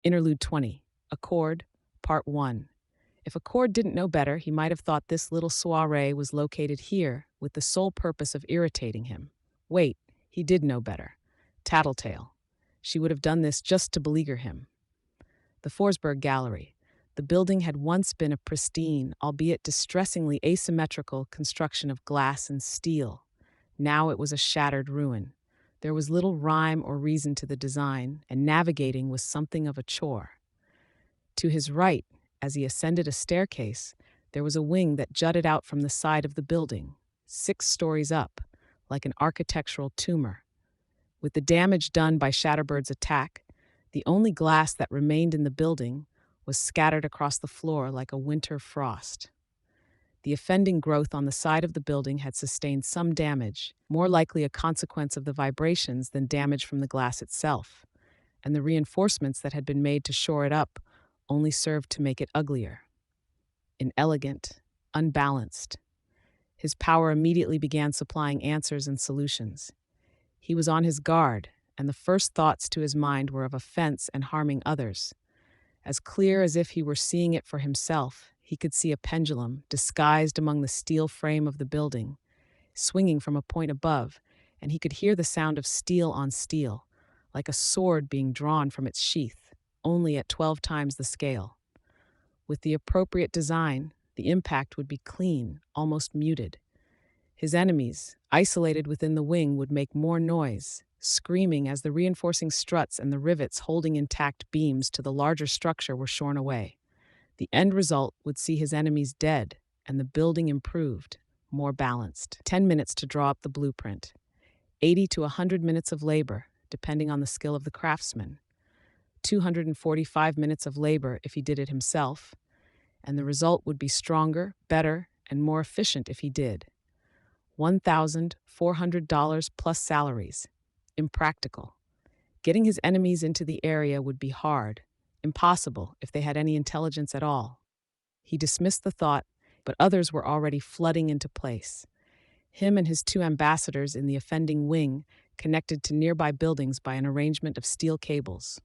Interlude 20, Accord, Part 1. If Accord didn't know better, he might have thought this little soiree was located here with the sole purpose of irritating him. Wait, he did know better. Tattletale. She would have done this just to beleaguer him. The Forsberg Gallery. The building had once been a pristine, albeit distressingly asymmetrical, construction of glass and steel. Now it was a shattered ruin. There was little rhyme or reason to the design, and navigating was something of a chore. To his right, as he ascended a staircase, there was a wing that jutted out from the side of the building, 6 stories up, like an architectural tumor. With the damage done by Shatterbird's attack, the only glass that remained in the building was scattered across the floor like a winter frost. The offending growth on the side of the building had sustained some damage, more likely a consequence of the vibrations than damage from the glass itself, and the reinforcements that had been made to shore it up only served to make it uglier. Inelegant, unbalanced. His power immediately began supplying answers and solutions. He was on his guard, and the first thoughts to his mind were of offense and harming others. As clear as if he were seeing it for himself, he could see a pendulum, disguised among the steel frame of the building, swinging from a point above, and he could hear the sound of steel on steel, like a sword being drawn from its sheath, only at 12 times the scale. With the appropriate design, the impact would be clean, almost muted. His enemies, isolated within the wing, would make more noise, screaming as the reinforcing struts and the rivets holding intact beams to the larger structure were shorn away. The end result would see his enemies dead and the building improved, more balanced. 10 minutes to draw up the blueprint. 80 to 100 minutes of labor, depending on the skill of the craftsman. 245 minutes of labor if he did it himself, and the result would be stronger, better, and more efficient if he did. $1,400 plus salaries. Impractical. Getting his enemies into the area would be hard, impossible if they had any intelligence at all. He dismissed the thought, but others were already flooding into place. Him and his 2 ambassadors in the offending wing, connected to nearby buildings by an arrangement of steel cables.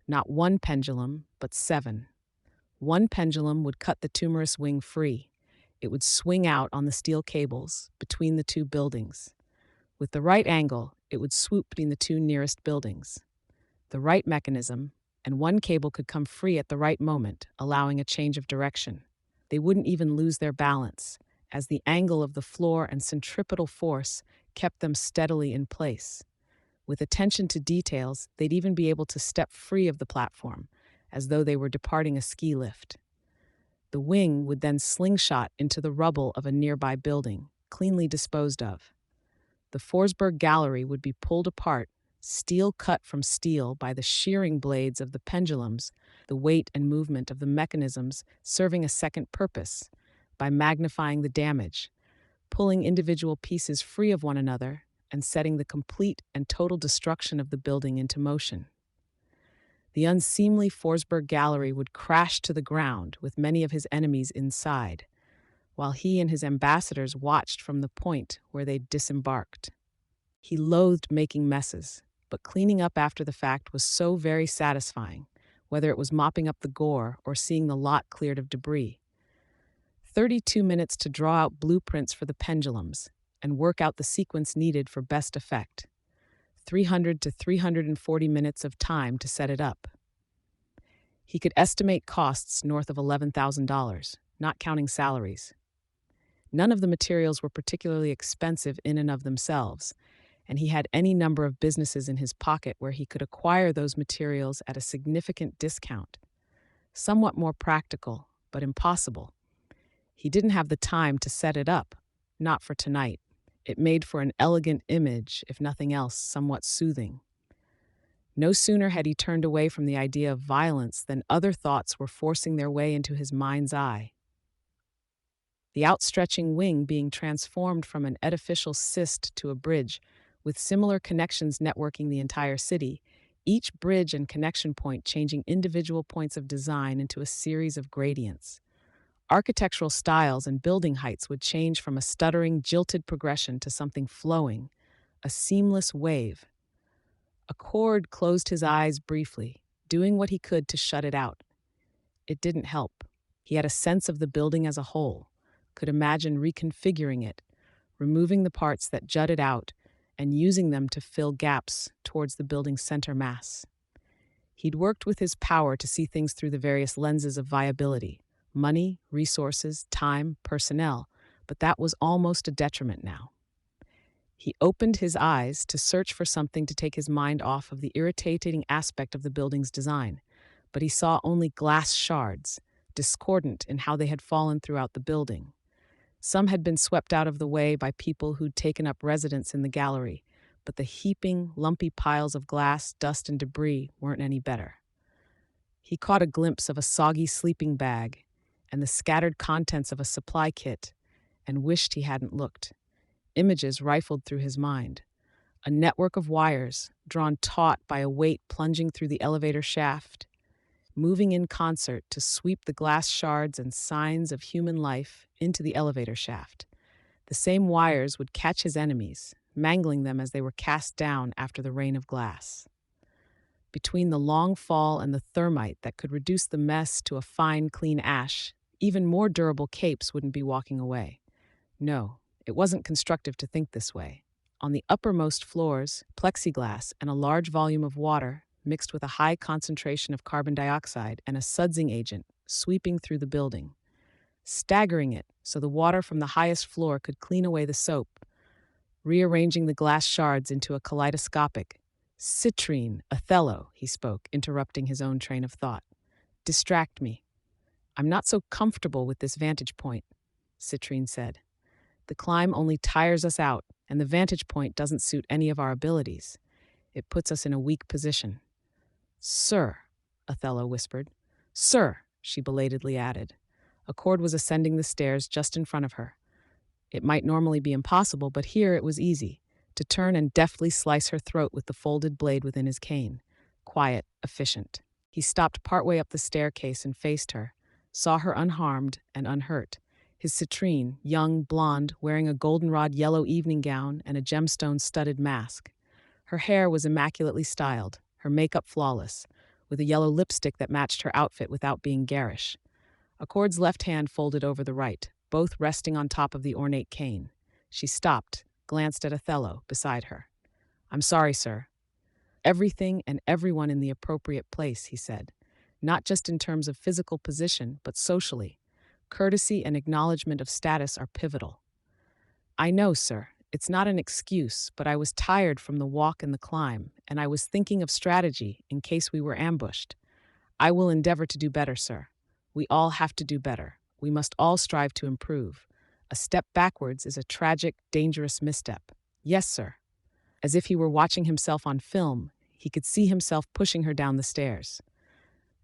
Not one pendulum, but 7. One pendulum would cut the tumorous wing free. It would swing out on the steel cables between the 2 buildings. With the right angle, it would swoop between the 2 nearest buildings. The right mechanism, and one cable could come free at the right moment, allowing a change of direction. They wouldn't even lose their balance, as the angle of the floor and centripetal force kept them steadily in place. With attention to details, they'd even be able to step free of the platform, as though they were departing a ski lift. The wing would then slingshot into the rubble of a nearby building, cleanly disposed of. The Forsberg Gallery would be pulled apart, steel cut from steel by the shearing blades of the pendulums, the weight and movement of the mechanisms serving a second purpose, by magnifying the damage, pulling individual pieces free of one another, and setting the complete and total destruction of the building into motion. The unseemly Forsberg Gallery would crash to the ground with many of his enemies inside, while he and his ambassadors watched from the point where they'd disembarked. He loathed making messes, but cleaning up after the fact was so very satisfying, whether it was mopping up the gore or seeing the lot cleared of debris. 32 minutes to draw out blueprints for the pendulums and work out the sequence needed for best effect. 300 to 340 minutes of time to set it up. He could estimate costs north of $11,000, not counting salaries. None of the materials were particularly expensive in and of themselves, and he had any number of businesses in his pocket where he could acquire those materials at a significant discount. Somewhat more practical, but impossible. He didn't have the time to set it up, not for tonight. It made for an elegant image, if nothing else, somewhat soothing. No sooner had he turned away from the idea of violence than other thoughts were forcing their way into his mind's eye. The outstretching wing being transformed from an edificial cyst to a bridge, with similar connections networking the entire city, each bridge and connection point changing individual points of design into a series of gradients. Architectural styles and building heights would change from a stuttering, jilted progression to something flowing, a seamless wave. Accord closed his eyes briefly, doing what he could to shut it out. It didn't help. He had a sense of the building as a whole, could imagine reconfiguring it, removing the parts that jutted out and using them to fill gaps towards the building's center mass. He'd worked with his power to see things through the various lenses of viability: money, resources, time, personnel, but that was almost a detriment now. He opened his eyes to search for something to take his mind off of the irritating aspect of the building's design, but he saw only glass shards, discordant in how they had fallen throughout the building. Some had been swept out of the way by people who'd taken up residence in the gallery, but the heaping, lumpy piles of glass, dust, and debris weren't any better. He caught a glimpse of a soggy sleeping bag and the scattered contents of a supply kit and wished he hadn't looked. Images rifled through his mind. A network of wires, drawn taut by a weight plunging through the elevator shaft, moving in concert to sweep the glass shards and signs of human life into the elevator shaft. The same wires would catch his enemies, mangling them as they were cast down after the rain of glass. Between the long fall and the thermite that could reduce the mess to a fine, clean ash, even more durable capes wouldn't be walking away. No, it wasn't constructive to think this way. On the uppermost floors, plexiglass and a large volume of water, mixed with a high concentration of carbon dioxide and a sudsing agent, sweeping through the building, staggering it so the water from the highest floor could clean away the soap, rearranging the glass shards into a kaleidoscopic, citrine, Othello, he spoke, interrupting his own train of thought. Distract me. I'm not so comfortable with this vantage point, Citrine said. The climb only tires us out, and the vantage point doesn't suit any of our abilities. It puts us in a weak position. Sir, Othello whispered. Sir, she belatedly added. A cord was ascending the stairs just in front of her. It might normally be impossible, but here it was easy, to turn and deftly slice her throat with the folded blade within his cane. Quiet, efficient. He stopped partway up the staircase and faced her, saw her unharmed and unhurt. His citrine, young, blonde, wearing a goldenrod yellow evening gown and a gemstone-studded mask. Her hair was immaculately styled, her makeup flawless, with a yellow lipstick that matched her outfit without being garish. Accord's left hand folded over the right, both resting on top of the ornate cane. She stopped, glanced at Othello beside her. I'm sorry, sir. Everything and everyone in the appropriate place, he said. Not just in terms of physical position, but socially. Courtesy and acknowledgement of status are pivotal. I know, sir. It's not an excuse, but I was tired from the walk and the climb, and I was thinking of strategy in case we were ambushed. I will endeavor to do better, sir. We all have to do better. We must all strive to improve. A step backwards is a tragic, dangerous misstep. Yes, sir. As if he were watching himself on film, he could see himself pushing her down the stairs.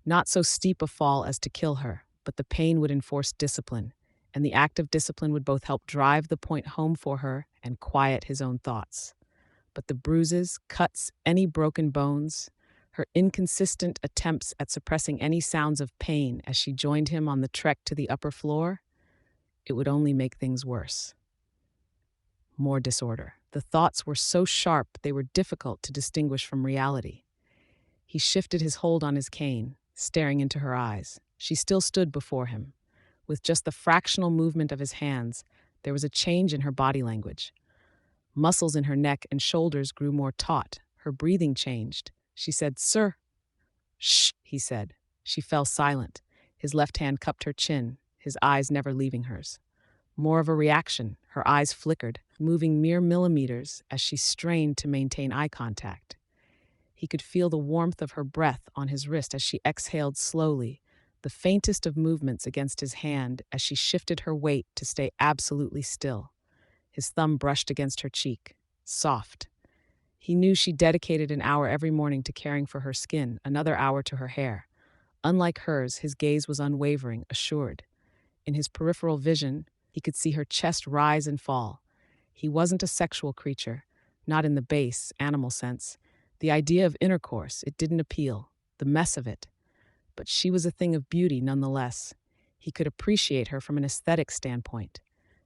Not so steep a fall as to kill her, but the pain would enforce discipline, and the act of discipline would both help drive the point home for her and quiet his own thoughts. But the bruises, cuts, any broken bones, her inconsistent attempts at suppressing any sounds of pain as she joined him on the trek to the upper floor, it would only make things worse. More disorder. The thoughts were so sharp they were difficult to distinguish from reality. He shifted his hold on his cane, staring into her eyes. She still stood before him. With just the fractional movement of his hands, there was a change in her body language. Muscles in her neck and shoulders grew more taut. Her breathing changed. She said, Sir. Shh, he said. She fell silent. His left hand cupped her chin, his eyes never leaving hers. More of a reaction, her eyes flickered, moving mere millimeters as she strained to maintain eye contact. He could feel the warmth of her breath on his wrist as she exhaled slowly, the faintest of movements against his hand as she shifted her weight to stay absolutely still. His thumb brushed against her cheek, soft. He knew she dedicated an hour every morning to caring for her skin, another hour to her hair. Unlike hers, his gaze was unwavering, assured. In his peripheral vision, he could see her chest rise and fall. He wasn't a sexual creature, not in the base, animal sense. The idea of intercourse, it didn't appeal, the mess of it. But she was a thing of beauty nonetheless. He could appreciate her from an aesthetic standpoint.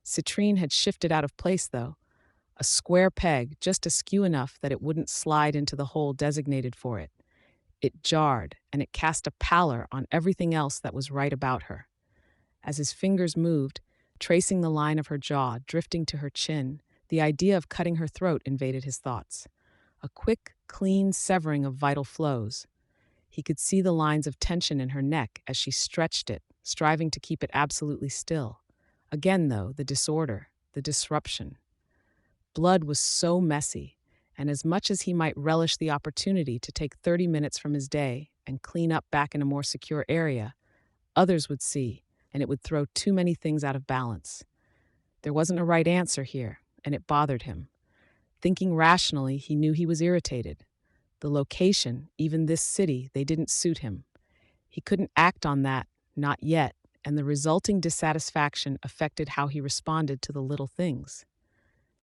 Citrine had shifted out of place, though. A square peg, just askew enough that it wouldn't slide into the hole designated for it. It jarred, and it cast a pallor on everything else that was right about her. As his fingers moved, tracing the line of her jaw, drifting to her chin, the idea of cutting her throat invaded his thoughts. A quick, clean severing of vital flows. He could see the lines of tension in her neck as she stretched it, striving to keep it absolutely still. Again, though, the disorder, the disruption. Blood was so messy, and as much as he might relish the opportunity to take 30 minutes from his day and clean up back in a more secure area, others would see, and it would throw too many things out of balance. There wasn't a right answer here, and it bothered him. Thinking rationally, he knew he was irritated. The location, even this city, they didn't suit him. He couldn't act on that, not yet, and the resulting dissatisfaction affected how he responded to the little things.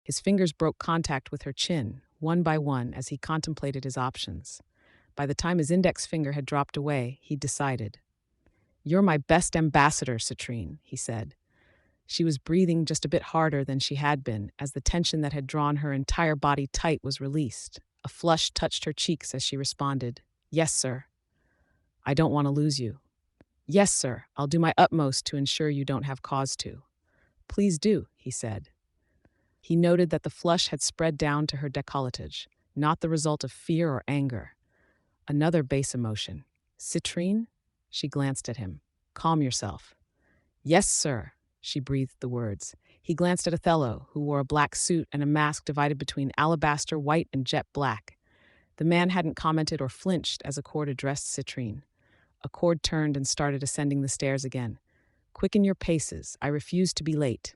His fingers broke contact with her chin, one by one, as he contemplated his options. By the time his index finger had dropped away, he decided. "You're my best ambassador, Citrine," he said. She was breathing just a bit harder than she had been as the tension that had drawn her entire body tight was released. A flush touched her cheeks as she responded, "Yes, sir. I don't want to lose you." "Yes, sir. I'll do my utmost to ensure you don't have cause to." "Please do," he said. He noted that the flush had spread down to her décolletage, not the result of fear or anger. Another base emotion. "Citrine?" She glanced at him. "Calm yourself." "Yes, sir." She breathed the words. He glanced at Othello, who wore a black suit and a mask divided between alabaster white and jet black. The man hadn't commented or flinched as Accord addressed Citrine. Accord turned and started ascending the stairs again. "Quicken your paces. I refuse to be late."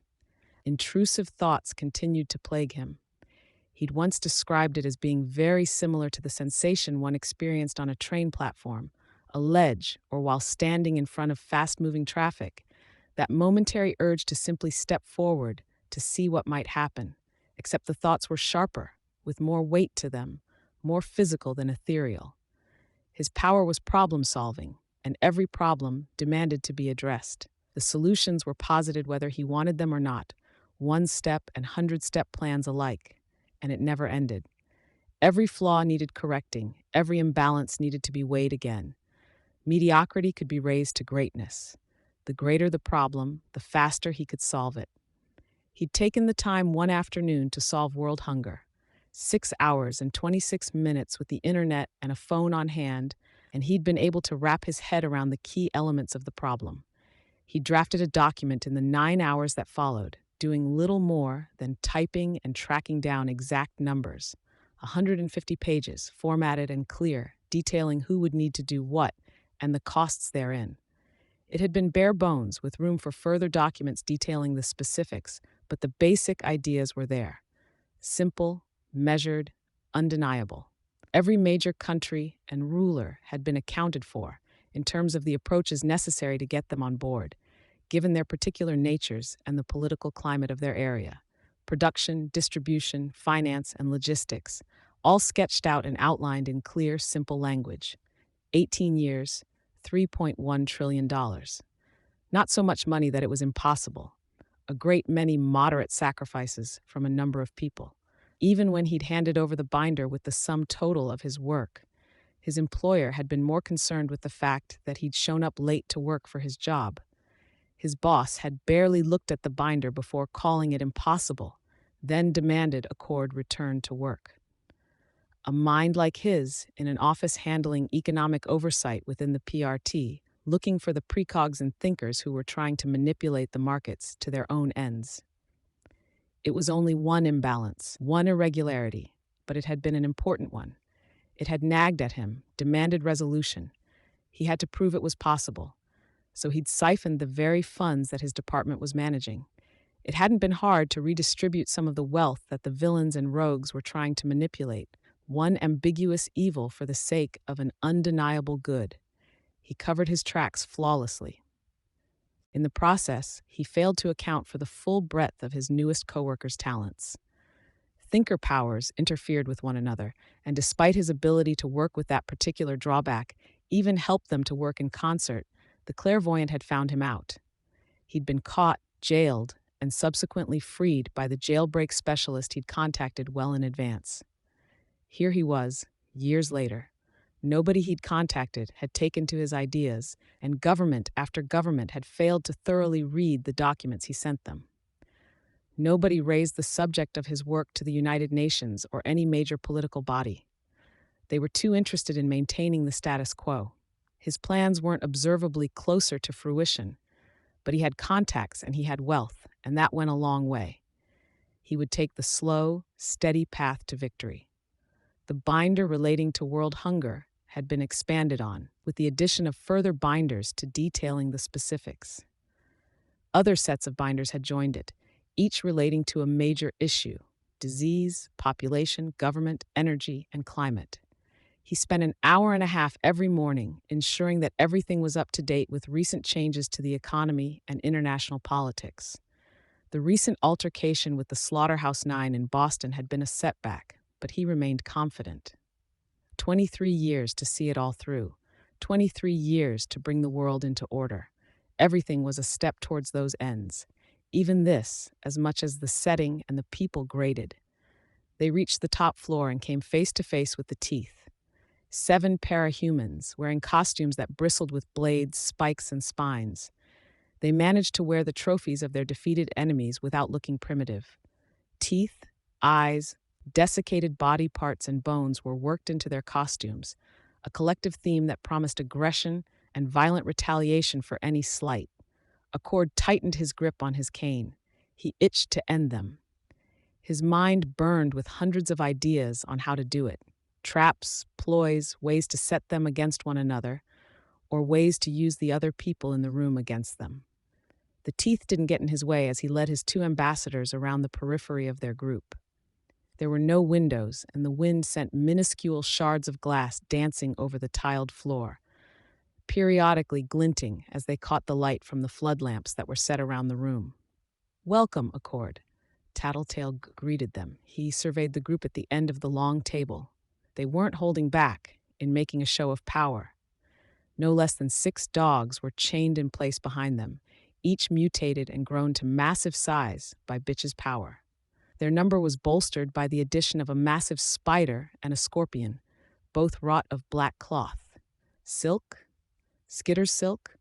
Intrusive thoughts continued to plague him. He'd once described it as being very similar to the sensation one experienced on a train platform, a ledge, or while standing in front of fast-moving traffic. That momentary urge to simply step forward, to see what might happen, except the thoughts were sharper, with more weight to them, more physical than ethereal. His power was problem-solving, and every problem demanded to be addressed. The solutions were posited whether he wanted them or not, one-step and hundred-step plans alike, and it never ended. Every flaw needed correcting, every imbalance needed to be weighed again. Mediocrity could be raised to greatness. The greater the problem, the faster he could solve it. He'd taken the time one afternoon to solve world hunger. 6 hours and 26 minutes with the internet and a phone on hand, and he'd been able to wrap his head around the key elements of the problem. He drafted a document in the 9 hours that followed, doing little more than typing and tracking down exact numbers. 150 pages, formatted and clear, detailing who would need to do what and the costs therein. It had been bare bones, with room for further documents detailing the specifics, but the basic ideas were there. Simple, measured, undeniable. Every major country and ruler had been accounted for in terms of the approaches necessary to get them on board, given their particular natures and the political climate of their area. Production, distribution, finance, and logistics, all sketched out and outlined in clear, simple language. 18 years, $3.1 trillion. Not so much money that it was impossible. A great many moderate sacrifices from a number of people. Even when he'd handed over the binder with the sum total of his work, his employer had been more concerned with the fact that he'd shown up late to work for his job. His boss had barely looked at the binder before calling it impossible, then demanded Accord return to work. A mind like his, in an office handling economic oversight within the PRT, looking for the precogs and thinkers who were trying to manipulate the markets to their own ends. It was only one imbalance, one irregularity, but it had been an important one. It had nagged at him, demanded resolution. He had to prove it was possible, so he'd siphoned the very funds that his department was managing. It hadn't been hard to redistribute some of the wealth that the villains and rogues were trying to manipulate, one ambiguous evil for the sake of an undeniable good. He covered his tracks flawlessly. In the process, he failed to account for the full breadth of his newest coworkers' talents. Thinker powers interfered with one another, and despite his ability to work with that particular drawback, even helped them to work in concert, the clairvoyant had found him out. He'd been caught, jailed, and subsequently freed by the jailbreak specialist he'd contacted well in advance. Here he was, years later, Nobody he'd contacted had taken to his ideas, and government after government had failed to thoroughly read the documents he sent them. Nobody raised the subject of his work to the United Nations or any major political body. They were too interested in maintaining the status quo. His plans weren't observably closer to fruition, but he had contacts and he had wealth, and that went a long way. He would take the slow, steady path to victory. The binder relating to world hunger had been expanded on, with the addition of further binders to detailing the specifics. Other sets of binders had joined it, each relating to a major issue: disease, population, government, energy, and climate. He spent an hour and a half every morning ensuring that everything was up to date with recent changes to the economy and international politics. The recent altercation with the Slaughterhouse Nine in Boston had been a setback, but he remained confident. 23 years to see it all through. 23 years to bring the world into order. Everything was a step towards those ends. Even this, as much as the setting and the people grated. They reached the top floor and came face to face with the teeth. 7 parahumans, wearing costumes that bristled with blades, spikes, and spines. They managed to wear the trophies of their defeated enemies without looking primitive. Teeth, eyes, desiccated body parts, and bones were worked into their costumes, a collective theme that promised aggression and violent retaliation for any slight. Accord tightened his grip on his cane. He itched to end them. His mind burned with hundreds of ideas on how to do it. Traps, ploys, ways to set them against one another, or ways to use the other people in the room against them. The teeth didn't get in his way as he led his 2 ambassadors around the periphery of their group. There were no windows, and the wind sent minuscule shards of glass dancing over the tiled floor, periodically glinting as they caught the light from the flood lamps that were set around the room. "Welcome, Accord." Tattletale greeted them. He surveyed the group at the end of the long table. They weren't holding back in making a show of power. No less than 6 dogs were chained in place behind them, each mutated and grown to massive size by Bitch's power. Their number was bolstered by the addition of a massive spider and a scorpion, both wrought of black cloth. Silk? Skitter's silk?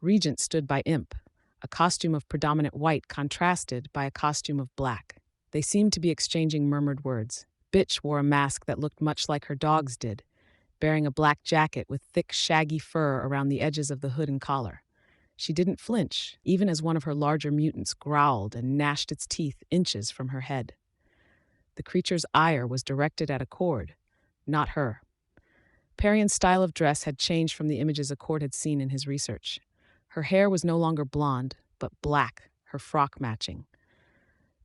Regent stood by Imp, a costume of predominant white contrasted by a costume of black. They seemed to be exchanging murmured words. Bitch wore a mask that looked much like her dog's did, bearing a black jacket with thick, shaggy fur around the edges of the hood and collar. She didn't flinch, even as one of her larger mutants growled and gnashed its teeth inches from her head. The creature's ire was directed at Accord, not her. Perion's style of dress had changed from the images Accord had seen in his research. Her hair was no longer blonde, but black, her frock matching.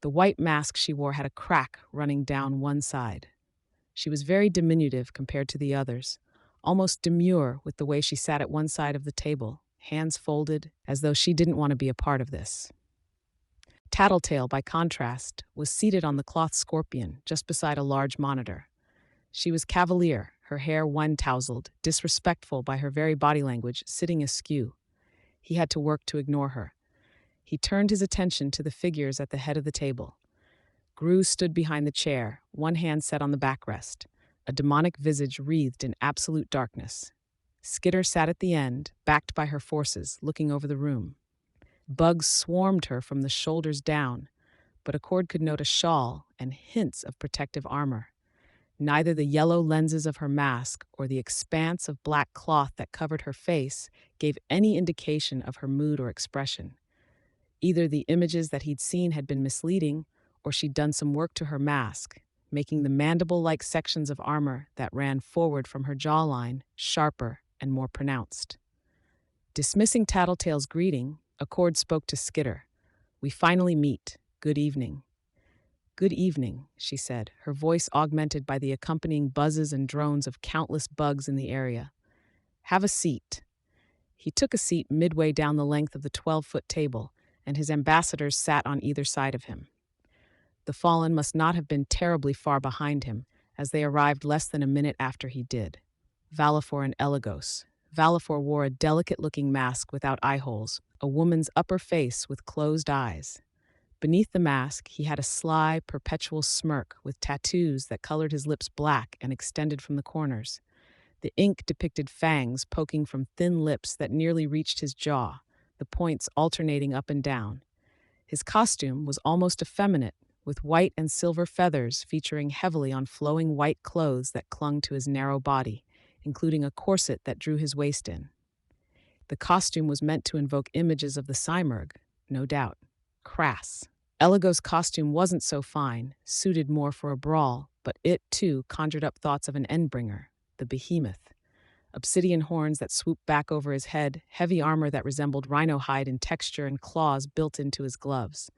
The white mask she wore had a crack running down one side. She was very diminutive compared to the others, almost demure with the way she sat at one side of the table, hands folded, as though she didn't want to be a part of this. Tattletale, by contrast, was seated on the cloth scorpion just beside a large monitor. She was cavalier, her hair one-tousled, disrespectful by her very body language, sitting askew. He had to work to ignore her. He turned his attention to the figures at the head of the table. Gru stood behind the chair, one hand set on the backrest, a demonic visage wreathed in absolute darkness. Skitter sat at the end, backed by her forces, looking over the room. Bugs swarmed her from the shoulders down, but Accord could note a shawl and hints of protective armor. Neither the yellow lenses of her mask or the expanse of black cloth that covered her face gave any indication of her mood or expression. Either the images that he'd seen had been misleading, or she'd done some work to her mask, making the mandible-like sections of armor that ran forward from her jawline sharper and more pronounced. Dismissing Tattletale's greeting, Accord spoke to Skitter. "We finally meet. Good evening." "Good evening," she said, her voice augmented by the accompanying buzzes and drones of countless bugs in the area. "Have a seat." He took a seat midway down the length of the 12-foot table, and his ambassadors sat on either side of him. The Fallen must not have been terribly far behind him, as they arrived less than a minute after he did. Valifor and Eligos. Valifor wore a delicate-looking mask without eyeholes, a woman's upper face with closed eyes. Beneath the mask, he had a sly, perpetual smirk with tattoos that colored his lips black and extended from the corners. The ink depicted fangs poking from thin lips that nearly reached his jaw, the points alternating up and down. His costume was almost effeminate, with white and silver feathers featuring heavily on flowing white clothes that clung to his narrow body, including a corset that drew his waist in. The costume was meant to invoke images of the Simurgh, no doubt. Crass. Elago's costume wasn't so fine, suited more for a brawl, but it, too, conjured up thoughts of an endbringer, the behemoth. Obsidian horns that swooped back over his head, heavy armor that resembled rhino hide in texture, and claws built into his gloves.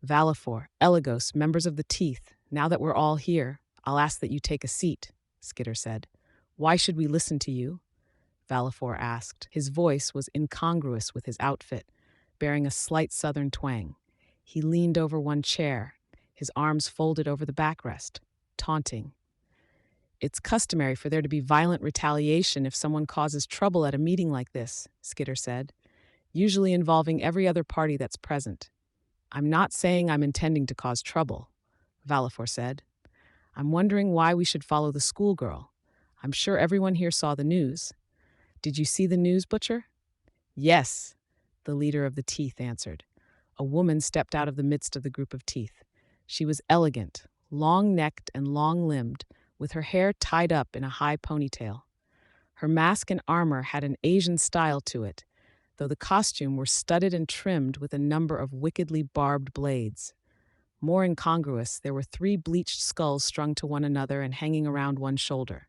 Valifor, Elagos, members of the Teeth, now that we're all here, I'll ask that you take a seat, Skitter said. Why should we listen to you? Valifor asked. His voice was incongruous with his outfit, bearing a slight southern twang. He leaned over one chair, his arms folded over the backrest, taunting. It's customary for there to be violent retaliation if someone causes trouble at a meeting like this, Skitter said, usually involving every other party that's present. I'm not saying I'm intending to cause trouble, Valifor said. I'm wondering why we should follow the schoolgirl. I'm sure everyone here saw the news. Did you see the news, Butcher? Yes, the leader of the Teeth answered. A woman stepped out of the midst of the group of Teeth. She was elegant, long-necked and long-limbed, with her hair tied up in a high ponytail. Her mask and armor had an Asian style to it, though the costume were studded and trimmed with a number of wickedly barbed blades. More incongruous, there were 3 bleached skulls strung to one another and hanging around one shoulder.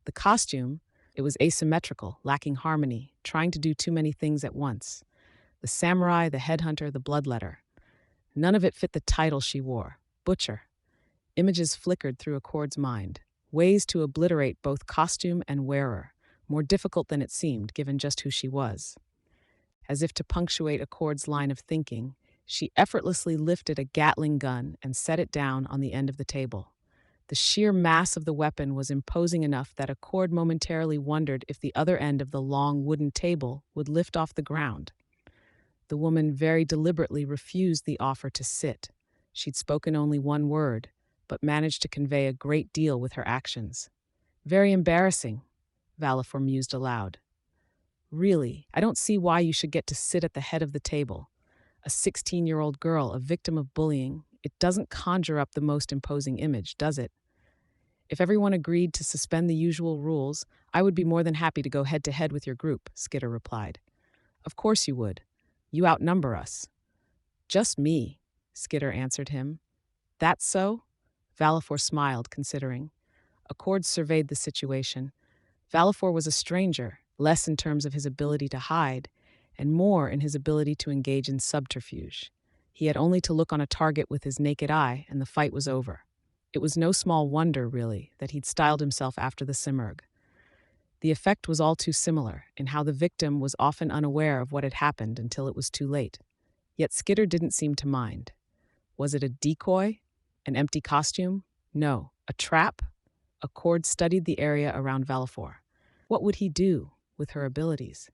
The costume, it was asymmetrical, lacking harmony, trying to do too many things at once. The samurai, the headhunter, the bloodletter. None of it fit the title she wore, Butcher. Images flickered through Accord's mind, ways to obliterate both costume and wearer, more difficult than it seemed given just who she was. As if to punctuate Accord's line of thinking, she effortlessly lifted a Gatling gun and set it down on the end of the table. The sheer mass of the weapon was imposing enough that Accord momentarily wondered if the other end of the long wooden table would lift off the ground. The woman very deliberately refused the offer to sit. She'd spoken only one word, but managed to convey a great deal with her actions. Very embarrassing, Valifor mused aloud. Really, I don't see why you should get to sit at the head of the table. A 16-year-old girl, a victim of bullying, it doesn't conjure up the most imposing image, does it? If everyone agreed to suspend the usual rules, I would be more than happy to go head-to-head with your group, Skitter replied. Of course you would. You outnumber us. Just me, Skitter answered him. That's so? Valifor smiled, considering. Accord surveyed the situation. Valifor was a stranger, less in terms of his ability to hide, and more in his ability to engage in subterfuge. He had only to look on a target with his naked eye, and the fight was over. It was no small wonder, really, that he'd styled himself after the Simurgh. The effect was all too similar, in how the victim was often unaware of what had happened until it was too late. Yet Skitter didn't seem to mind. Was it a decoy? An empty costume? No. A trap? Accord studied the area around Valifor. What would he do with her abilities?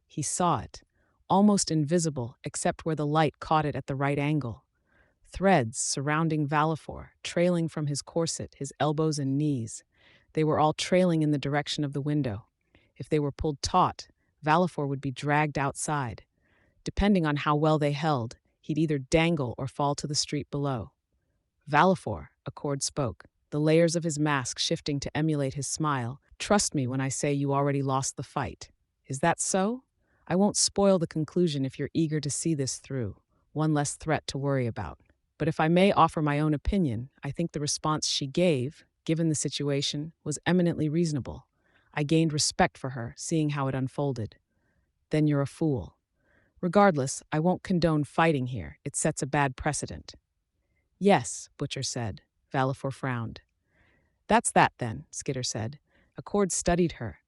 He saw it, almost invisible except where the light caught it at the right angle. Threads surrounding Valifor, trailing from his corset, his elbows and knees. They were all trailing in the direction of the window. If they were pulled taut, Valifor would be dragged outside. Depending on how well they held, he'd either dangle or fall to the street below. Valifor, Accord spoke, the layers of his mask shifting to emulate his smile. Trust me when I say you already lost the fight. Is that so? I won't spoil the conclusion if you're eager to see this through. One less threat to worry about. But if I may offer my own opinion, I think the response she gave, given the situation, was eminently reasonable. I gained respect for her, seeing how it unfolded. Then you're a fool. Regardless, I won't condone fighting here. It sets a bad precedent. Yes, Butcher said. Valifor frowned. That's that then, Skitter said. Accord studied her.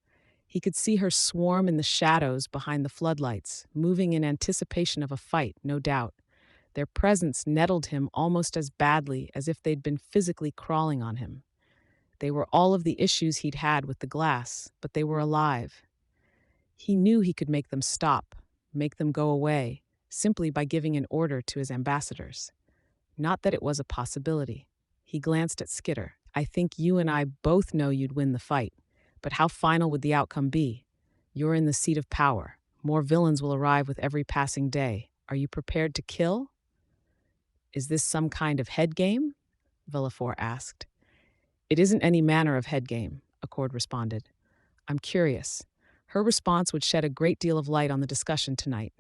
He could see her swarm in the shadows behind the floodlights, moving in anticipation of a fight, no doubt. Their presence nettled him almost as badly as if they'd been physically crawling on him. They were all of the issues he'd had with the glass, but they were alive. He knew he could make them stop, make them go away, simply by giving an order to his ambassadors. Not that it was a possibility. He glanced at Skitter. I think you and I both know you'd win the fight, But how final would the outcome be? You're in the seat of power. More villains will arrive with every passing day. Are you prepared to kill? Is this some kind of head game? Villefort asked. It isn't any manner of head game, Accord responded. I'm curious. Her response would shed a great deal of light on the discussion tonight.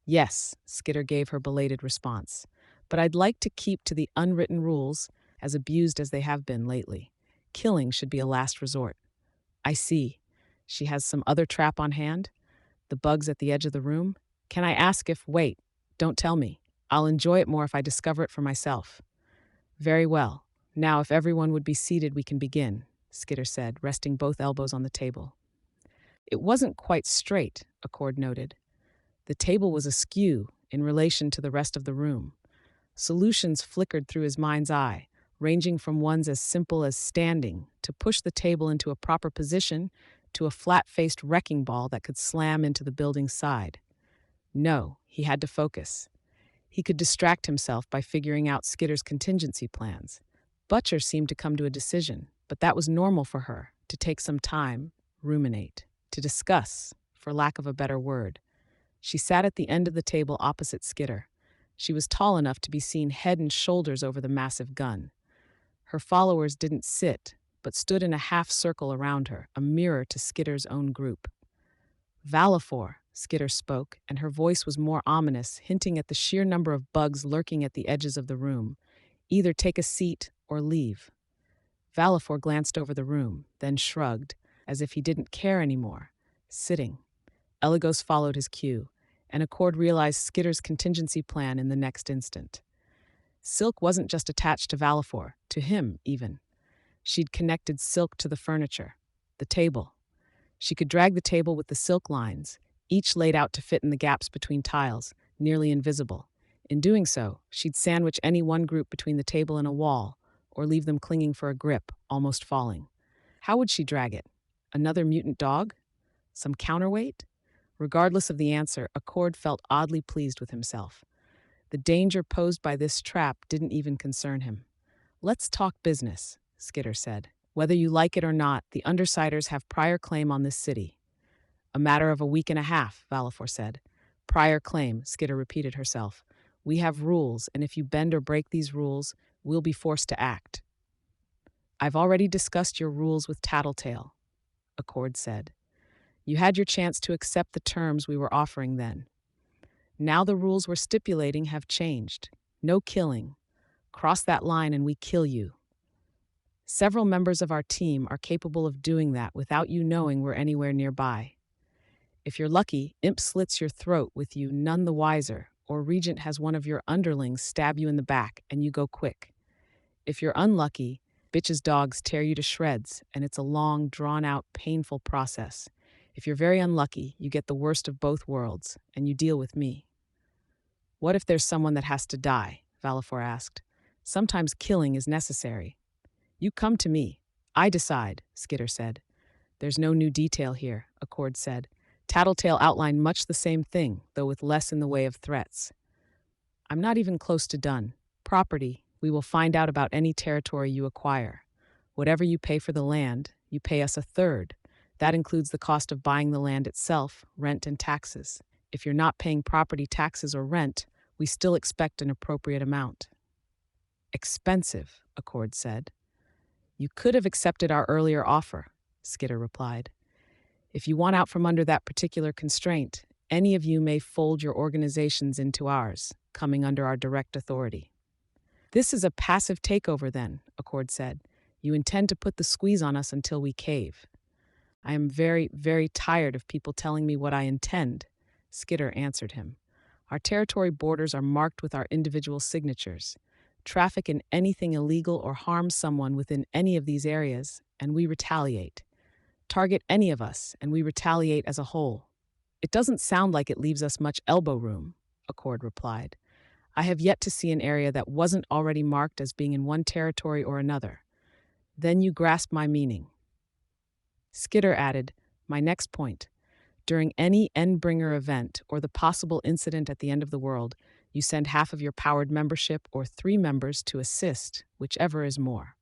Yes, Skitter gave her belated response, but I'd like to keep to the unwritten rules, as abused as they have been lately. Killing should be a last resort. I see. She has some other trap on hand? The bugs at the edge of the room? Can I ask if— Wait, don't tell me. I'll enjoy it more if I discover it for myself. Very well. Now, if everyone would be seated, we can begin, Skitter said, resting both elbows on the table. It wasn't quite straight, Accord noted. The table was askew in relation to the rest of the room. Solutions flickered through his mind's eye, ranging from ones as simple as standing to push the table into a proper position to a flat-faced wrecking ball that could slam into the building's side. No, he had to focus. He could distract himself by figuring out Skitter's contingency plans. Butcher seemed to come to a decision, but that was normal for her, to take some time, ruminate, to discuss, for lack of a better word. She sat at the end of the table opposite Skitter. She was tall enough to be seen head and shoulders over the massive gun. Her followers didn't sit, but stood in a half-circle around her, a mirror to Skitter's own group. Villefort, Skitter spoke, and her voice was more ominous, hinting at the sheer number of bugs lurking at the edges of the room. Either take a seat or leave. Villefort glanced over the room, then shrugged, as if he didn't care anymore. Sitting. Eligos followed his cue, and Accord realized Skitter's contingency plan in the next instant. Silk wasn't just attached to Villefort, to him, even. She'd connected Silk to the furniture, the table. She could drag the table with the silk lines, each laid out to fit in the gaps between tiles, nearly invisible. In doing so, she'd sandwich any one group between the table and a wall, or leave them clinging for a grip, almost falling. How would she drag it? Another mutant dog? Some counterweight? Regardless of the answer, Accord felt oddly pleased with himself. The danger posed by this trap didn't even concern him. Let's talk business, Skitter said. Whether you like it or not, the Undersiders have prior claim on this city. A matter of a week and a half, Villefort said. Prior claim, Skitter repeated herself. We have rules, and if you bend or break these rules, we'll be forced to act. I've already discussed your rules with Tattletale, Accord said. You had your chance to accept the terms we were offering then. Now the rules we're stipulating have changed. No killing. Cross that line and we kill you. Several members of our team are capable of doing that without you knowing we're anywhere nearby. If you're lucky, Imp slits your throat with you none the wiser, or Regent has one of your underlings stab you in the back and you go quick. If you're unlucky, Bitch's dogs tear you to shreds, and it's a long, drawn-out, painful process. If you're very unlucky, you get the worst of both worlds, and you deal with me. What if there's someone that has to die? Villefort asked. Sometimes killing is necessary. You come to me. I decide, Skitter said. There's no new detail here, Accord said. Tattletale outlined much the same thing, though with less in the way of threats. I'm not even close to done. Property, we will find out about any territory you acquire. Whatever you pay for the land, you pay us a third. That includes the cost of buying the land itself, rent and taxes. If you're not paying property taxes or rent, we still expect an appropriate amount. Expensive, Accord said. You could have accepted our earlier offer, Skitter replied. If you want out from under that particular constraint, any of you may fold your organizations into ours, coming under our direct authority. This is a passive takeover then, Accord said. You intend to put the squeeze on us until we cave. I am very, very tired of people telling me what I intend, Skitter answered him. Our territory borders are marked with our individual signatures. Traffic in anything illegal or harm someone within any of these areas, and we retaliate. Target any of us, and we retaliate as a whole. It doesn't sound like it leaves us much elbow room, Accord replied. I have yet to see an area that wasn't already marked as being in one territory or another. Then you grasp my meaning. Skitter added, my next point. During any Endbringer event or the possible incident at the end of the world, you send half of your powered membership or 3 members to assist, whichever is more.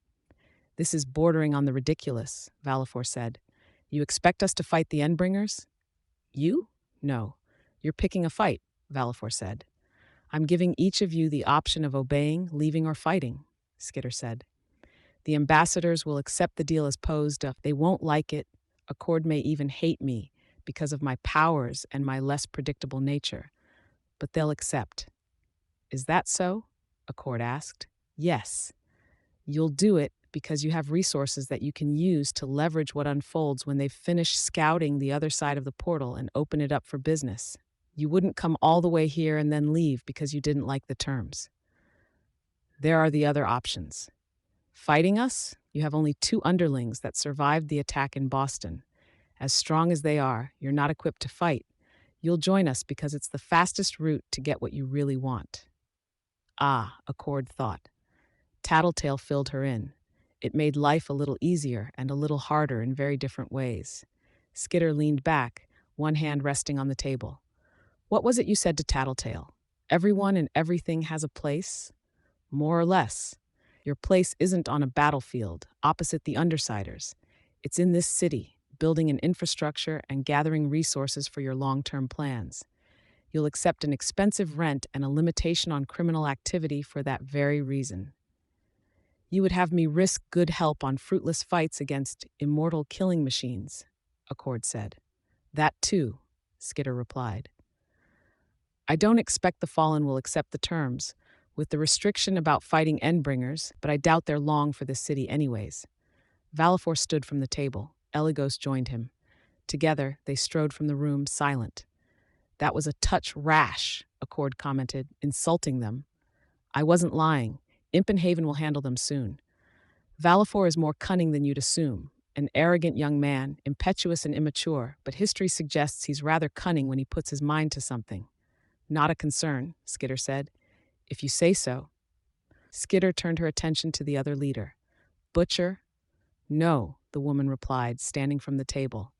This is bordering on the ridiculous, Valifor said. You expect us to fight the Endbringers? You? No. You're picking a fight, Valifor said. I'm giving each of you the option of obeying, leaving, or fighting, Skitter said. The ambassadors will accept the deal as posed. They won't like it. Accord may even hate me because of my powers and my less predictable nature. But they'll accept. Is that so? Accord asked. Yes. You'll do it because you have resources that you can use to leverage what unfolds when they've finished scouting the other side of the portal and open it up for business. You wouldn't come all the way here and then leave because you didn't like the terms. There are the other options. Fighting us, you have only 2 underlings that survived the attack in Boston. As strong as they are, you're not equipped to fight. You'll join us because it's the fastest route to get what you really want. Ah, Accord thought. Tattletale filled her in. It made life a little easier and a little harder in very different ways. Skitter leaned back, one hand resting on the table. What was it you said to Tattletale? Everyone and everything has a place? More or less. Your place isn't on a battlefield, opposite the Undersiders. It's in this city, building an infrastructure and gathering resources for your long-term plans. You'll accept an expensive rent and a limitation on criminal activity for that very reason. You would have me risk good help on fruitless fights against immortal killing machines, Accord said. That too, Skitter replied. I don't expect the Fallen will accept the terms, with the restriction about fighting Endbringers, but I doubt they're long for this city anyways. Valifor stood from the table. Eligos joined him. Together, they strode from the room, silent. That was a touch rash, Accord commented, insulting them. I wasn't lying. Impenhaven will handle them soon. Valifor is more cunning than you'd assume. An arrogant young man, impetuous and immature, but history suggests he's rather cunning when he puts his mind to something. Not a concern, Skitter said. If you say so. Skitter turned her attention to the other leader. Butcher? No, the woman replied, standing from the table.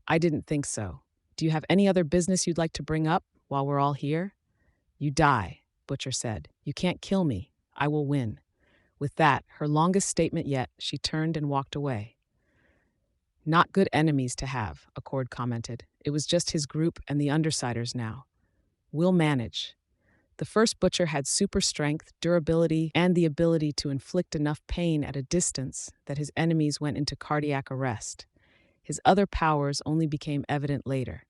I didn't think so. Do you have any other business you'd like to bring up while we're all here? You die, Butcher said. You can't kill me. I will win. With that, her longest statement yet, she turned and walked away. Not good enemies to have, Accord commented. It was just his group and the Undersiders now. We'll manage. The first Butcher had super strength, durability, and the ability to inflict enough pain at a distance that his enemies went into cardiac arrest. His other powers only became evident later.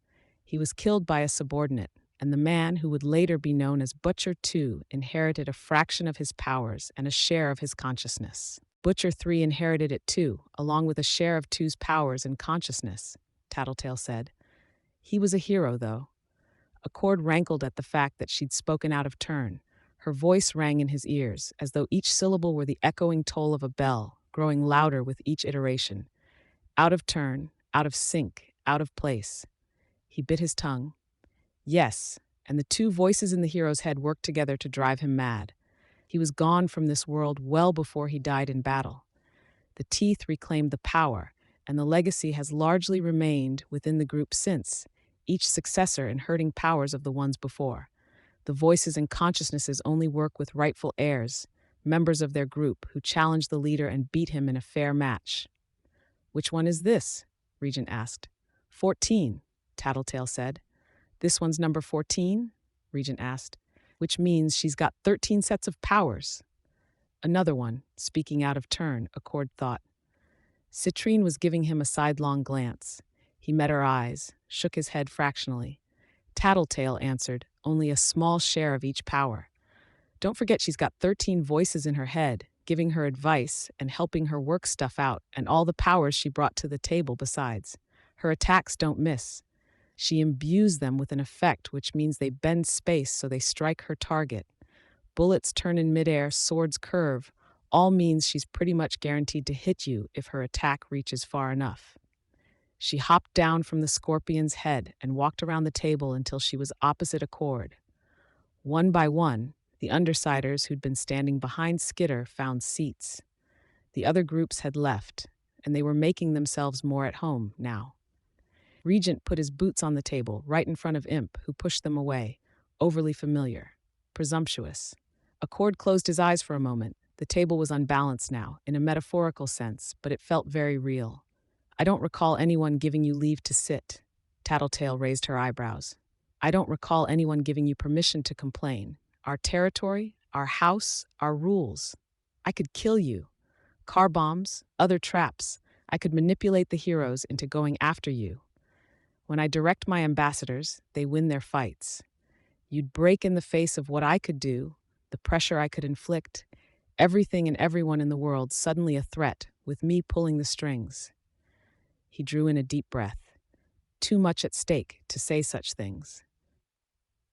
He was killed by a subordinate, and the man who would later be known as Butcher 2 inherited a fraction of his powers and a share of his consciousness. Butcher 3 inherited it too, along with a share of 2's powers and consciousness, Tattletale said. He was a hero, though. Accord rankled at the fact that she'd spoken out of turn. Her voice rang in his ears, as though each syllable were the echoing toll of a bell, growing louder with each iteration. Out of turn, out of sync, out of place. He bit his tongue. Yes, and the 2 voices in the hero's head worked together to drive him mad. He was gone from this world well before he died in battle. The teeth reclaimed the power, and the legacy has largely remained within the group since, each successor inheriting powers of the ones before. The voices and consciousnesses only work with rightful heirs, members of their group who challenge the leader and beat him in a fair match. Which one is this? Regent asked. 14, Tattletale said. This one's number 14? Regent asked. Which means she's got 13 sets of powers. Another one, speaking out of turn, Accord thought. Citrine was giving him a sidelong glance. He met her eyes, shook his head fractionally. Tattletale answered, only a small share of each power. Don't forget she's got 13 voices in her head, giving her advice and helping her work stuff out, and all the powers she brought to the table besides. Her attacks don't miss. She imbues them with an effect which means they bend space so they strike her target. Bullets turn in midair, swords curve. All means she's pretty much guaranteed to hit you if her attack reaches far enough. She hopped down from the scorpion's head and walked around the table until she was opposite Accord. One by one, the Undersiders who'd been standing behind Skitter found seats. The other groups had left, and they were making themselves more at home now. Regent put his boots on the table, right in front of Imp, who pushed them away, overly familiar, presumptuous. Accord closed his eyes for a moment, The table was unbalanced now, in a metaphorical sense, but it felt very real. I don't recall anyone giving you leave to sit. Tattletale raised her eyebrows. I don't recall anyone giving you permission to complain. Our territory, our house, our rules. I could kill you. Car bombs, other traps. I could manipulate the heroes into going after you. When I direct my ambassadors, they win their fights. You'd break in the face of what I could do, the pressure I could inflict, everything and everyone in the world suddenly a threat, with me pulling the strings. He drew in a deep breath. Too much at stake to say such things.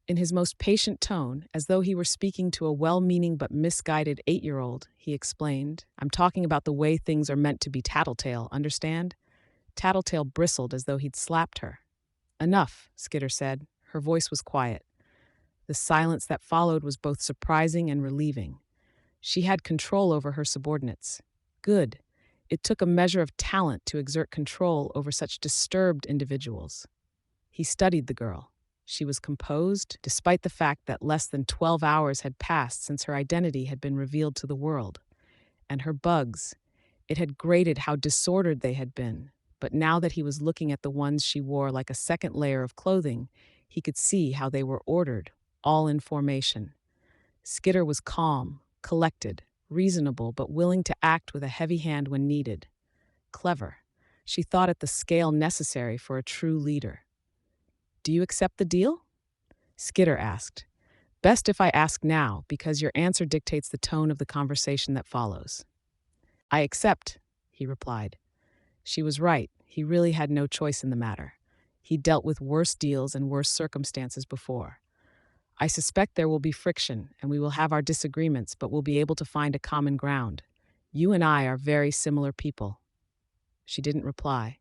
In his most patient tone, as though he were speaking to a well-meaning but misguided 8-year-old, he explained, I'm talking about the way things are meant to be, Tattletale, understand? Tattletale bristled as though he'd slapped her. Enough, Skitter said. Her voice was quiet. The silence that followed was both surprising and relieving. She had control over her subordinates. Good. It took a measure of talent to exert control over such disturbed individuals. He studied the girl. She was composed, despite the fact that less than 12 hours had passed since her identity had been revealed to the world. And her bugs. It had grated how disordered they had been. But now that he was looking at the ones she wore like a second layer of clothing, he could see how they were ordered, all in formation. Skitter was calm, collected, reasonable, but willing to act with a heavy hand when needed. Clever. She thought at the scale necessary for a true leader. Do you accept the deal? Skitter asked. Best if I ask now, because your answer dictates the tone of the conversation that follows. I accept, he replied. She was right. He really had no choice in the matter. He'd dealt with worse deals and worse circumstances before. I suspect there will be friction, and we will have our disagreements, but we'll be able to find a common ground. You and I are very similar people. She didn't reply.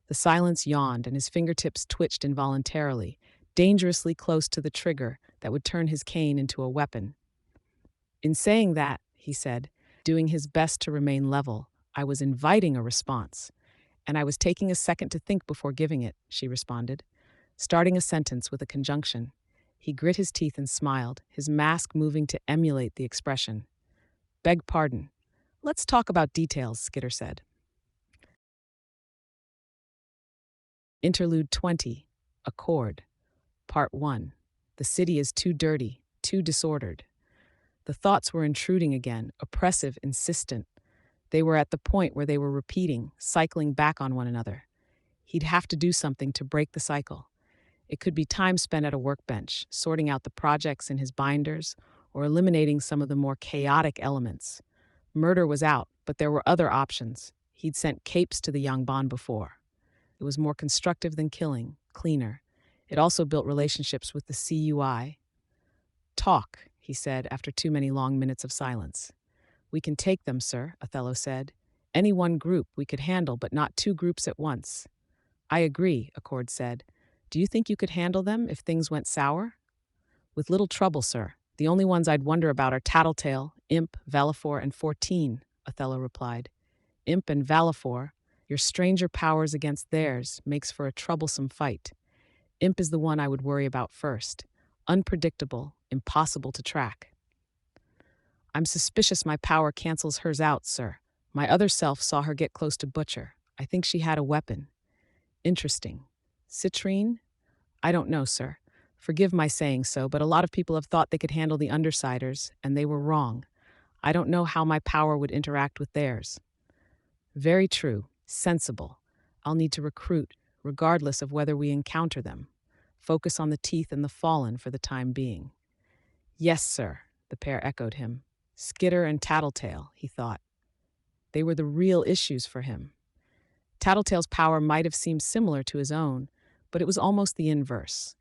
The silence yawned, and his fingertips twitched involuntarily, dangerously close to the trigger that would turn his cane into a weapon. In saying that, he said, doing his best to remain level, I was inviting a response. And I was taking a second to think before giving it, she responded, starting a sentence with a conjunction. He grit his teeth and smiled, his mask moving to emulate the expression. Beg pardon. Let's talk about details, Skitter said. Interlude 20, Accord. Part 1. The city is too dirty, too disordered. The thoughts were intruding again, oppressive, insistent. They were at the point where they were repeating, cycling back on one another. He'd have to do something to break the cycle. It could be time spent at a workbench, sorting out the projects in his binders, or eliminating some of the more chaotic elements. Murder was out, but there were other options. He'd sent capes to the Yangban before. It was more constructive than killing, cleaner. It also built relationships with the CUI. Talk, he said after too many long minutes of silence. We can take them, sir, Othello said. Any one group we could handle, but not two groups at once. I agree, Accord said. Do you think you could handle them if things went sour? With little trouble, sir. The only ones I'd wonder about are Tattletale, Imp, Valifor, and 14, Othello replied. Imp and Valifor, your stranger powers against theirs, makes for a troublesome fight. Imp is the one I would worry about first. Unpredictable, impossible to track. I'm suspicious my power cancels hers out, sir. My other self saw her get close to Butcher. I think she had a weapon. Interesting. Citrine? I don't know, sir. Forgive my saying so, but a lot of people have thought they could handle the Undersiders, and they were wrong. I don't know how my power would interact with theirs. Very true. Sensible. I'll need to recruit, regardless of whether we encounter them. Focus on the teeth and the fallen for the time being. Yes, sir, the pair echoed him. Skitter and Tattletale, he thought. They were the real issues for him. Tattletale's power might have seemed similar to his own, but it was almost the inverse.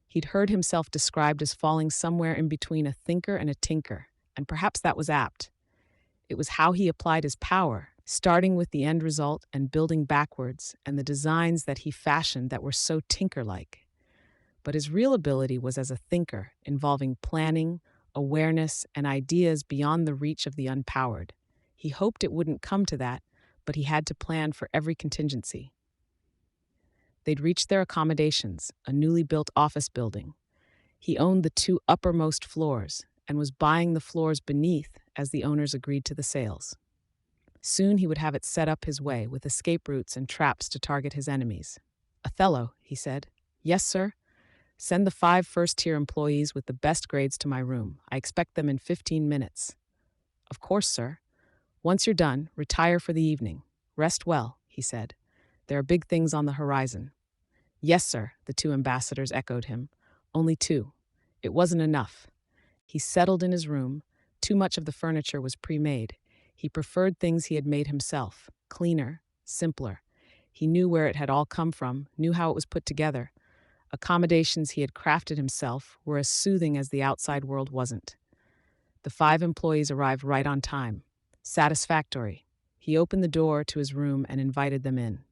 He'd heard himself described as falling somewhere in between a thinker and a tinker, and perhaps that was apt. It was how he applied his power, starting with the end result and building backwards, and the designs that he fashioned that were so tinker-like. But his real ability was as a thinker, involving planning, awareness, and ideas beyond the reach of the unpowered. He hoped it wouldn't come to that, but he had to plan for every contingency. They'd reached their accommodations, a newly built office building. He owned the two uppermost floors and was buying the floors beneath as the owners agreed to the sales. Soon he would have it set up his way with escape routes and traps to target his enemies. "Othello," he said. "Yes, sir. Send the 5 first-tier employees with the best grades to my room. I expect them in 15 minutes." "Of course, sir. Once you're done, retire for the evening. Rest well," he said. "There are big things on the horizon." "Yes, sir," the 2 ambassadors echoed him. Only 2. It wasn't enough. He settled in his room. Too much of the furniture was pre-made. He preferred things he had made himself, cleaner, simpler. He knew where it had all come from, knew how it was put together. Accommodations he had crafted himself were as soothing as the outside world wasn't. The 5 employees arrived right on time. Satisfactory. He opened the door to his room and invited them in.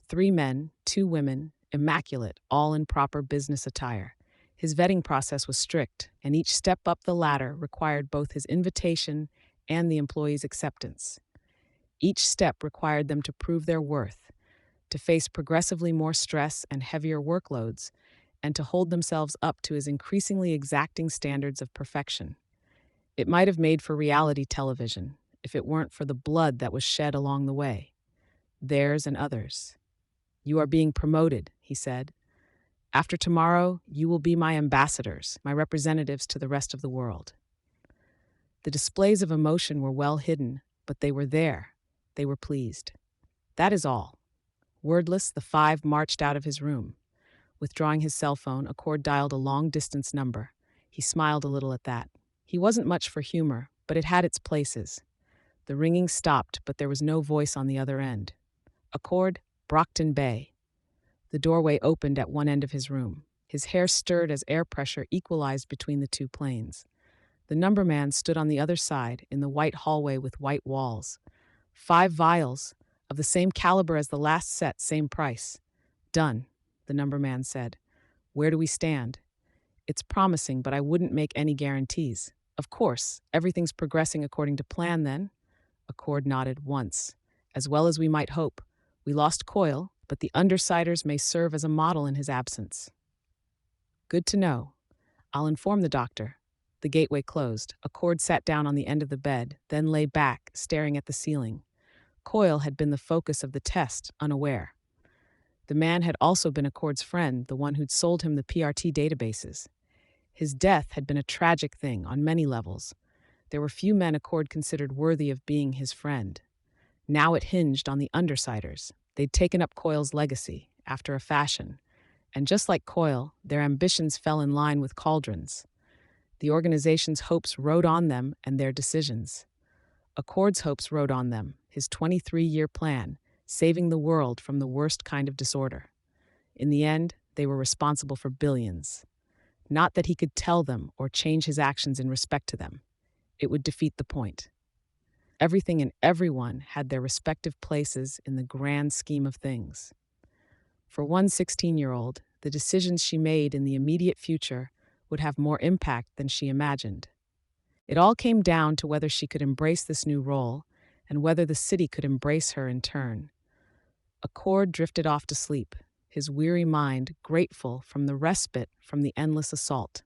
3 men, 2 women, immaculate, all in proper business attire. His vetting process was strict, and each step up the ladder required both his invitation and the employee's acceptance. Each step required them to prove their worth, to face progressively more stress and heavier workloads, and to hold themselves up to his increasingly exacting standards of perfection. It might have made for reality television if it weren't for the blood that was shed along the way. Theirs and others. "You are being promoted," he said. "After tomorrow, you will be my ambassadors, my representatives to the rest of the world." The displays of emotion were well hidden, but they were there. They were pleased. That is all. Wordless, the 5 marched out of his room. Withdrawing his cell phone, Accord dialed a long-distance number. He smiled a little at that. He wasn't much for humor, but it had its places. The ringing stopped, but there was no voice on the other end. "Accord, Brockton Bay." The doorway opened at one end of his room. His hair stirred as air pressure equalized between the 2 planes. The numberman stood on the other side, in the white hallway with white walls. 5 vials, of the same caliber as the last set, same price. "Done," the numberman said. "Where do we stand?" "It's promising, but I wouldn't make any guarantees." "Of course, everything's progressing according to plan, then?" Accord nodded once. "As well as we might hope. We lost Coyle, but the undersiders may serve as a model in his absence." "Good to know. I'll inform the doctor." The gateway closed. Accord sat down on the end of the bed, then lay back, staring at the ceiling. Coyle had been the focus of the test, unaware. The man had also been Accord's friend, the one who'd sold him the PRT databases. His death had been a tragic thing on many levels. There were few men Accord considered worthy of being his friend. Now it hinged on the undersiders. They'd taken up Coyle's legacy, after a fashion. And just like Coyle, their ambitions fell in line with Cauldron's. The organization's hopes rode on them and their decisions. Accord's hopes rode on them, his 23-year plan, saving the world from the worst kind of disorder. In the end, they were responsible for billions. Not that he could tell them or change his actions in respect to them. It would defeat the point. Everything and everyone had their respective places in the grand scheme of things. For one 16-year-old, the decisions she made in the immediate future would have more impact than she imagined. It all came down to whether she could embrace this new role and whether the city could embrace her in turn. Accord drifted off to sleep, his weary mind grateful from the respite from the endless assault.